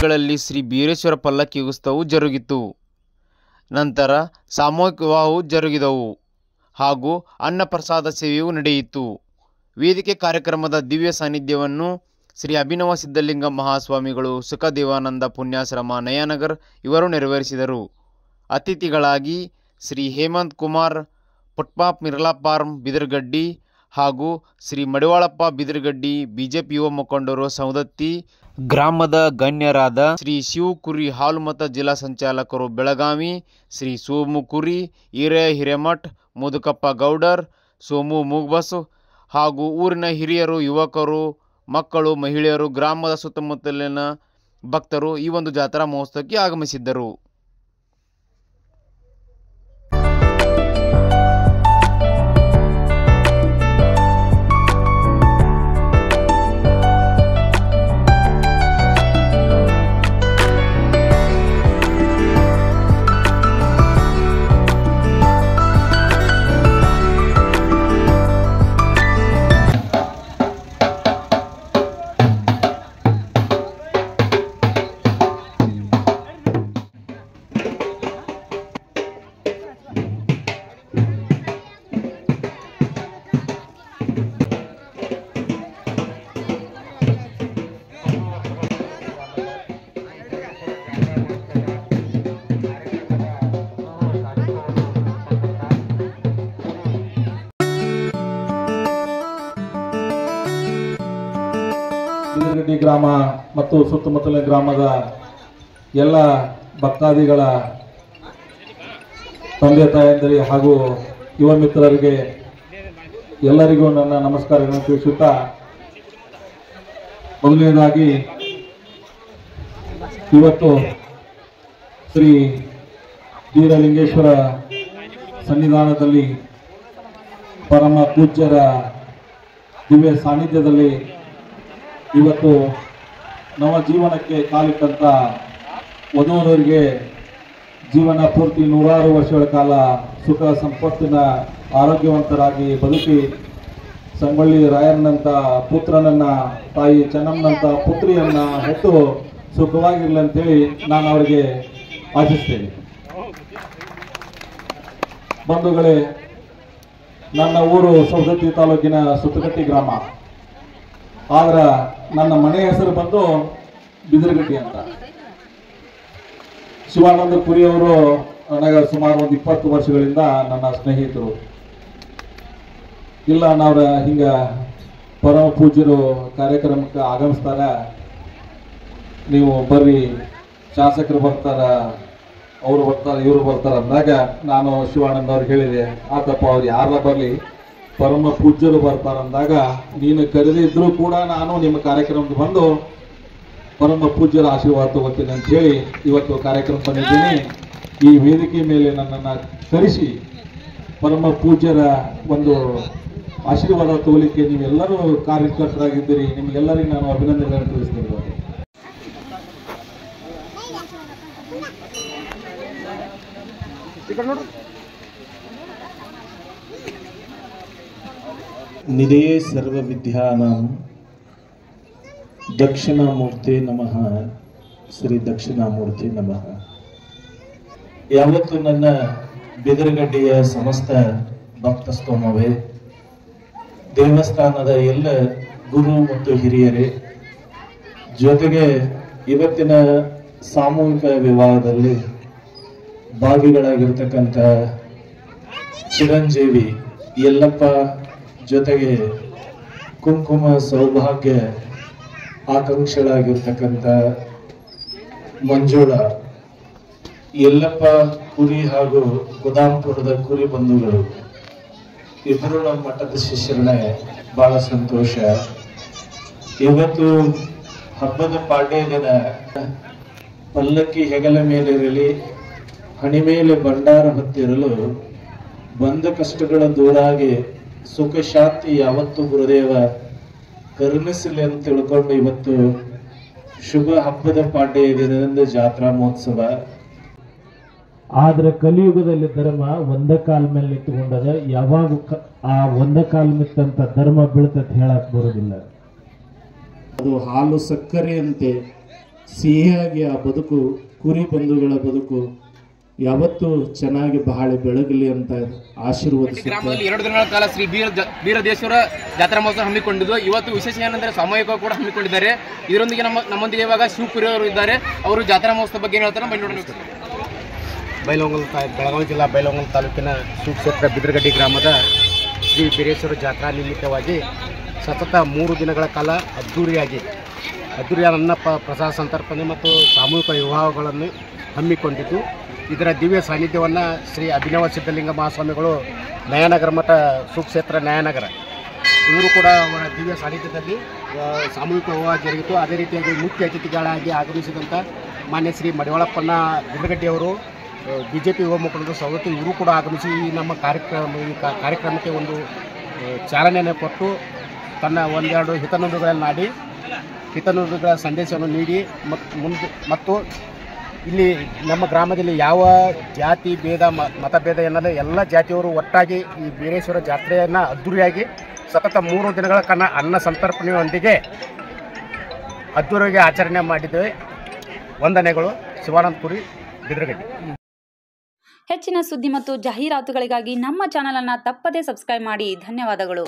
ಬೀದಿಗಳಲ್ಲಿ ಶ್ರೀ ಬೀರೇಶ್ವರ ಪಲ್ಲಕ್ಕಿ ಉತ್ಸವವು ಜರುಗಿತು. ನಂತರ ಸಾಮೂಹಿಕ ವಿವಾಹವು ಜರುಗಿದವು ಹಾಗೂ ಅನ್ನಪ್ರಸಾದ ಸೇವೆಯೂ ನಡೆಯಿತು. ವೇದಿಕೆ ಕಾರ್ಯಕ್ರಮದ ದಿವ್ಯ ಸಾನ್ನಿಧ್ಯವನ್ನು ಶ್ರೀ ಅಭಿನವ ಸಿದ್ಧಲಿಂಗ ಮಹಾಸ್ವಾಮಿಗಳು ಸುಖದೇವಾನಂದ ಪುಣ್ಯಾಶ್ರಮ ನಯಾನಗರ್ ಇವರು ನೆರವೇರಿಸಿದರು. ಅತಿಥಿಗಳಾಗಿ ಶ್ರೀ ಹೇಮಂತ್ ಕುಮಾರ್ ಪುಟ್ಪಾಪ್ ಮಿರ್ಲಾ ಫಾರ್ಮ್ ಬಿದರಗಡ್ಡಿ ಹಾಗೂ ಶ್ರೀ ಮಡಿವಾಳಪ್ಪ ಬಿದರಗಡ್ಡಿ, ಬಿಜೆಪಿ ಯುವ ಮುಖಂಡರು ಸೌದತ್ತಿ, ಗ್ರಾಮದ ಗಣ್ಯರಾದ ಶ್ರೀ ಶಿವಕುರಿ ಹಾಲುಮತ ಜಿಲ್ಲಾ ಸಂಚಾಲಕರು ಬೆಳಗಾವಿ, ಶ್ರೀ ಸೋಮು ಕುರಿ, ಈರಯ್ಯ ಹಿರೇಮಠ್, ಮುದುಕಪ್ಪ ಗೌಡರ್, ಸೋಮು ಮೂಗ್ಬಸ್ ಹಾಗೂ ಊರಿನ ಹಿರಿಯರು, ಯುವಕರು, ಮಕ್ಕಳು, ಮಹಿಳೆಯರು, ಗ್ರಾಮದ ಸುತ್ತಮುತ್ತಲಿನ ಭಕ್ತರು ಈ ಒಂದು ಜಾತ್ರಾ ಮಹೋತ್ಸವಕ್ಕೆ ಆಗಮಿಸಿದ್ದರು. ಬಿದರಗಡ್ಡಿ ಗ್ರಾಮ ಮತ್ತು ಸುತ್ತಮುತ್ತಲಿನ ಗ್ರಾಮದ ಎಲ್ಲ ಭಕ್ತಾದಿಗಳ ತಂದೆ ತಾಯಂದಿರಿಗೆ ಹಾಗೂ ಯುವ ಮಿತ್ರರಿಗೆ ಎಲ್ಲರಿಗೂ ನನ್ನ ನಮಸ್ಕಾರಗಳನ್ನು ತಿಳಿಸುತ್ತಾ, ಮೊದಲನೇದಾಗಿ ಇವತ್ತು ಶ್ರೀ ಬೀರಲಿಂಗೇಶ್ವರ ಸನ್ನಿಧಾನದಲ್ಲಿ ಪರಮ ಪೂಜ್ಯರ ದಿವ್ಯ ಸಾನ್ನಿಧ್ಯದಲ್ಲಿ ಇವತ್ತು ನವ ಜೀವನಕ್ಕೆ ಕಾಲಿಟ್ಟಂಥ ವಧುವರರಿಗೆ ಜೀವನ ಪೂರ್ತಿ 100 ವರ್ಷಗಳ ಕಾಲ ಸುಖ ಸಂಪತ್ತಿನ ಆರೋಗ್ಯವಂತರಾಗಿ ಬದುಕಿ ಸಂಗೊಳ್ಳಿ ರಾಯಣ್ಣನಂಥ ಪುತ್ರನನ್ನ, ತಾಯಿ ಚೆನ್ನಮ್ಮನಂಥ ಪುತ್ರಿಯನ್ನ ಹೆತ್ತು ಸುಖವಾಗಿರಲಿ ಅಂತೇಳಿ ನಾನು ಅವರಿಗೆ ಆಶಿಸ್ತೇನೆ. ಬಂಧುಗಳೇ, ನನ್ನ ಊರು ಸವದತ್ತಿ ತಾಲೂಕಿನ ಸುತ್ತಗಟ್ಟಿ ಗ್ರಾಮ. ಆದ್ರೆ ನನ್ನ ಮನೆ ಹೆಸರು ಬಂದು ಬಿದರಗಡ್ಡಿ ಅಂತ. ಶಿವಾನಂದ ಪುರಿ ಅವರು ನನಗೆ ಸುಮಾರು ಒಂದು 20 ವರ್ಷಗಳಿಂದ ನನ್ನ ಸ್ನೇಹಿತರು. ಇಲ್ಲ ನಾವ್ರ ಹಿಂಗ ಪರಮ ಪೂಜ್ಯರು ಕಾರ್ಯಕ್ರಮಕ್ಕೆ ಆಗಮಿಸ್ತಾರೆ, ನೀವು ಬರ್ರಿ, ಶಾಸಕರು ಬರ್ತಾರ, ಅವರು ಬರ್ತಾರೆ, ಇವರು ಬರ್ತಾರೆ ಅಂದಾಗ ನಾನು ಶಿವಾನಂದ ಅವ್ರಿಗೆ ಹೇಳಿದೆ, ಆತಪ್ಪ ಅವ್ರು ಯಾರ ಬರಲಿ, ಪರಮ ಪೂಜ್ಯರು ಬರ್ತಾರೆ ಅಂದಾಗ ನೀನು ಕರೆದಿದ್ರು ಕೂಡ ನಾನು ನಿಮ್ಮ ಕಾರ್ಯಕ್ರಮಕ್ಕೆ ಬಂದು ಪರಮ ಪೂಜ್ಯರ ಆಶೀರ್ವಾದ ತಗೋತೀನಿ ಅಂತ ಹೇಳಿ ಇವತ್ತು ಕಾರ್ಯಕ್ರಮ ಬಂದಿದ್ದೀನಿ. ಈ ವೇದಿಕೆ ಮೇಲೆ ನನ್ನನ್ನು ಕರೆಸಿ ಪರಮ ಪೂಜ್ಯರ ಒಂದು ಆಶೀರ್ವಾದ ತಗೋಲಿಕ್ಕೆ ನೀವೆಲ್ಲರೂ ಕಾರ್ಯಕರ್ತರಾಗಿದ್ದೀರಿ. ನಿಮಗೆಲ್ಲರಿಗೂ ನಾನು ಅಭಿನಂದನೆಗಳನ್ನು ತಿಳಿಸ್ತೀನಿ. ನಿಧಯೇ ಸರ್ವ ವಿದ್ಯಾನಾಂ ದಕ್ಷಿಣಾಮೂರ್ತಿ ನಮಃ. ಶ್ರೀ ದಕ್ಷಿಣಾಮೂರ್ತಿ ನಮಃ. ಯಾವತ್ತು ನನ್ನ ಬಿದರಗಡ್ಡಿಯ ಸಮಸ್ತ ಭಕ್ತಸ್ತೋಮವೇ, ದೇವಸ್ಥಾನದ ಎಲ್ಲ ಗುರು ಮತ್ತು ಹಿರಿಯರೇ, ಜೊತೆಗೆ ಇವತ್ತಿನ ಸಾಮೂಹಿಕ ವಿವಾಹದಲ್ಲಿ ಭಾಗಿಗಳಾಗಿರ್ತಕ್ಕಂಥ ಚಿರಂಜೀವಿ ಯಲ್ಲಪ್ಪ, ಜೊತೆಗೆ ಕುಂಕುಮ ಸೌಭಾಗ್ಯ ಆಕಾಂಕ್ಷೆಗಳಾಗಿರ್ತಕ್ಕಂಥ ಮಂಜುಳ, ಯಲ್ಲಪ್ಪ ಕುರಿ ಹಾಗೂ ಗುದಾಂಪುರದ ಕುರಿ ಬಂಧುಗಳು ಇಬ್ಬರು ನಮ್ಮ ಮಠದ ಶಿಷ್ಯರನ್ನೇ ಬಹಳ ಸಂತೋಷ. ಇವತ್ತು ಹಬ್ಬದ ಪಾಡ್ಯ ದಿನ ಪಲ್ಲಕ್ಕಿ ಹೆಗಲ ಮೇಲಿರಲಿ, ಹಣಿ ಮೇಲೆ ಭಂಡಾರ ಹೊತ್ತಿರಲು, ಬಂದ ಕಷ್ಟಗಳ ದೂರಾಗಿ ಸುಖ ಶಾಂತಿ ಯಾವತ್ತು ಗುರುದೇವ ಕರುಣಿಸಲಿ ಅಂತ ತಿಳ್ಕೊಂಡು ಇವತ್ತು ಶುಭ ಹಬ್ಬದ ಪಾಡ್ಯ ದಿನದಿಂದ ಜಾತ್ರಾ ಮಹೋತ್ಸವ. ಆದ್ರೆ ಕಲಿಯುಗದಲ್ಲಿ ಧರ್ಮ ಒಂದ ಕಾಲ ಮೇಲೆ ನಿಂತುಕೊಂಡದ. ಯಾವಾಗ ಆ ಒಂದ ಕಾಲ ನಿಂತಂತ ಧರ್ಮ ಬೀಳ್ತಂತ ಹೇಳಕ್ ಬರೋದಿಲ್ಲ. ಅದು ಹಾಲು ಸಕ್ಕರೆ ಅಂತೆ ಸಿಹಿಯಾಗಿ ಆ ಬದುಕು ಕುರಿ ಬಂಧುಗಳ ಬದುಕು ಯಾವತ್ತೂ ಚೆನ್ನಾಗಿ ಬಾಳಿ ಬೆಳಗಲಿ ಅಂತ ಆಶೀರ್ವದಿಸುತ್ತೆ. ಗ್ರಾಮದಲ್ಲಿ 2 ದಿನಗಳ ಕಾಲ ಶ್ರೀ ಬೀರದೇಶ್ವರ ಜಾತ್ರಾ ಮಹೋತ್ಸವ ಹಮ್ಮಿಕೊಂಡಿದ್ದು ಇವತ್ತು ವಿಶೇಷ ಏನಂದ್ರೆ ಸಾಮೂಹಿಕ ಕೂಡ ಹಮ್ಮಿಕೊಂಡಿದ್ದಾರೆ. ಇದರೊಂದಿಗೆ ನಮ್ಮೊಂದಿಗೆ ಇವಾಗ ಶಿವಪುರಿ ಅವರು ಇದ್ದಾರೆ. ಅವರು ಜಾತ್ರಾ ಮಹೋತ್ಸವ ಬಗ್ಗೆ ಏನು ಹೇಳ್ತಾರೆ ಬನ್ನಿ ನೋಡೋಣ. ಬೆಳಗಾವಿ ಜಿಲ್ಲಾ ಬೈಲಹೊಂಗಲ ತಾಲೂಕಿನ ಸುಕ್ಷೇತ್ರ ಬಿದ್ರಗಡ್ಡಿ ಗ್ರಾಮದ ಶ್ರೀ ಬೀರೇಶ್ವರ ಜಾತ್ರಾ ನಿಮಿತ್ತವಾಗಿ ಸತತ 3 ದಿನಗಳ ಕಾಲ ಅದ್ದೂರಿಯಾದ ಅನ್ನ ಪ್ರಸಾದ ಸಂತರ್ಪಣೆ ಮತ್ತು ಸಾಮೂಹಿಕ ವಿವಾಹಗಳನ್ನು ಹಮ್ಮಿಕೊಂಡಿದ್ದು, ಇದರ ದಿವ್ಯ ಸಾನ್ನಿಧ್ಯವನ್ನು ಶ್ರೀ ಅಭಿನವ ಸಿದ್ಧಲಿಂಗ ಮಹಾಸ್ವಾಮಿಗಳು ನ್ಯಾಯನಗರ ಮಠ ಸುಕ್ಷೇತ್ರ ನ್ಯಾಯನಗರ ಇವರು ಕೂಡ ಅವರ ದಿವ್ಯ ಸಾನ್ನಿಧ್ಯದಲ್ಲಿ ಸಾಮೂಹಿಕ ವಿವಾಹ ಜರುಗಿತು. ಅದೇ ರೀತಿಯಾಗಿ ಮುಖ್ಯ ಅತಿಥಿಗಳಾಗಿ ಆಗಮಿಸಿದಂಥ ಮಾನ್ಯ ಶ್ರೀ ಮಡಿವಾಳಪ್ಪನ ಬಿದ್ರಗಡ್ಡಿಯವರು BJP ಯುವ ಮುಖಂಡರು ಸವದತ್ತಿ ಇವರು ಕೂಡ ಆಗಮಿಸಿ ಈ ನಮ್ಮ ಕಾರ್ಯಕ್ರಮಕ್ಕೆ ಒಂದು ಚಾಲನೆಯನ್ನು ಕೊಟ್ಟು ತನ್ನ ಒಂದೆರಡು ಹಿತನುಡಿಗಳನ್ನಾಡಿ ಹಿತನುಡಿಗಳ ಸಂದೇಶವನ್ನು ನೀಡಿ ಮತ್ತು ಇಲ್ಲಿ ನಮ್ಮ ಗ್ರಾಮದಲ್ಲಿ ಯಾವ ಜಾತಿ ಭೇದ ಮತಭೇದ ಎನ್ನಲು ಎಲ್ಲ ಜಾತಿಯವರು ಒಟ್ಟಾಗಿ ಈ ಬೀರೇಶ್ವರ ಜಾತ್ರೆಯನ್ನು ಅದ್ದೂರಿಯಾಗಿ ಸತತ 3 ದಿನಗಳ ಕಾಲ ಅನ್ನ ಸಂತರ್ಪಣೆಯೊಂದಿಗೆ ಅದ್ದೂರಿಯಾಗಿ ಆಚರಣೆ ಮಾಡಿದ್ದೇವೆ. ವಂದನೆಗಳು. ಶಿವಾನಂದ ಪುರಿ, ಬಿದ್ರಗಡ್ಡಿ. ಹೆಚ್ಚಿನ ಸುದ್ದಿ ಮತ್ತು ಜಾಹೀರಾತುಗಳಿಗಾಗಿ ನಮ್ಮ ಚಾನೆಲ್ ಅನ್ನು ತಪ್ಪದೇ ಸಬ್ಸ್ಕ್ರೈಬ್ ಮಾಡಿ. ಧನ್ಯವಾದಗಳು.